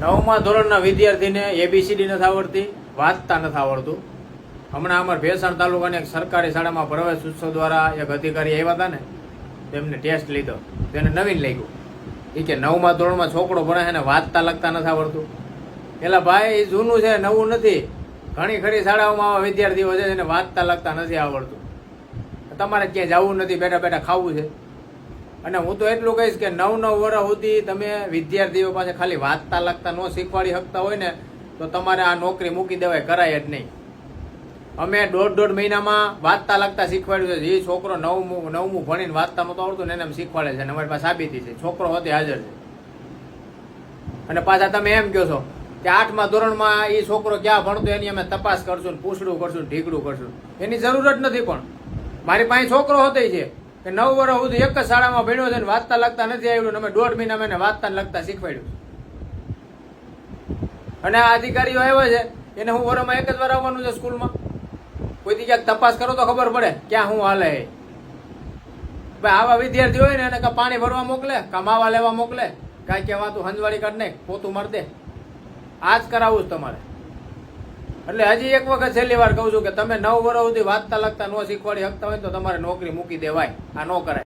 નવમા ધોરણના વિદ્યાર્થીને એબીસીડી નથી આવડતી, વાંચતા નથી આવડતું. હમણાં અમારા ભેસાણ તાલુકાની એક સરકારી શાળામાં પ્રવેશ ઉત્સવ દ્વારા એક અધિકારી આવ્યા હતા ને, તેમને ટેસ્ટ લીધો, તેને નવીન લાગ્યું. એ કે નવમા ધોરણમાં છોકરો ભણે છે ને વાંચતા લખતા નથી આવડતું. પેલા ભાઈ એ જૂનું છે, નવું નથી. ઘણી ખરી શાળાઓમાં આવા વિદ્યાર્થીઓ છે જેને વાંચતા લખતા નથી આવડતું. તમારે ક્યાંય જવું નથી, બેઠા બેઠા ખાવું છે. અને હું તો એટલું કહીશ કે 9 વર્ષ સુધી તમે વિદ્યાર્થીઓ પાસે ખાલી વાંચતા લખતા ન શીખવાડી શકતા હોય ને તો તમારે આ નોકરી મૂકી દેવાય, કરાય જ નહીં. અમે દોઢ મહિનામાં વાંચતા લખતા શીખવાડ્યું છે. જે છોકરો નવમું ભણીને વાંચતા નહોતું આવડતું ને એને અમે શીખવાડે છે. અમારી પાસે સાબિતી છે, છોકરો હોતે હાજર છે. અને પાછા તમે એમ કહો છો કે 8મા ધોરણમાં એ છોકરો ક્યાં ભણતો એની અમે તપાસ કરશું, પૂછડું કરશું, ઢીકડું કરશું. એની જરૂર જ નથી. પણ મારી પાસે છોકરો હોતે છે કે 9 વર્ષ સુધી એક જ શાળામાં ભણ્યો છે ને વાંચતા લખતા નથી આવ્યું. અમે 1.5 મહિનામાં એને વાંચતા લખતા શીખવાડ્યું. અને આ અધિકારીઓ આવ્યા છે એને હું વરમાં એક જ વાર આવવાનું છે સ્કૂલમાં. કોઈથી ક્યાંક તપાસ કરો તો ખબર પડે ક્યાં શું હાલે. ભાઈ આવા વિદ્યાર્થી હોય ને એને કાં પાણી ભરવા મોકલે, કાં માવા લેવા મોકલે, કાંઈ કહેવાતું હંજવાળી કાઢ નહીં, પોતું મારી દે. આ જ કરાવવું જ તમારે. એટલે હજી એક વખત છેલ્લી વાર કહું છું કે તમે 9 વર્ષ સુધી વાંચતા લખતા ન શીખવાડી શકતા હોય તો તમારે નોકરી મૂકી દેવાય. આ ન કરાય.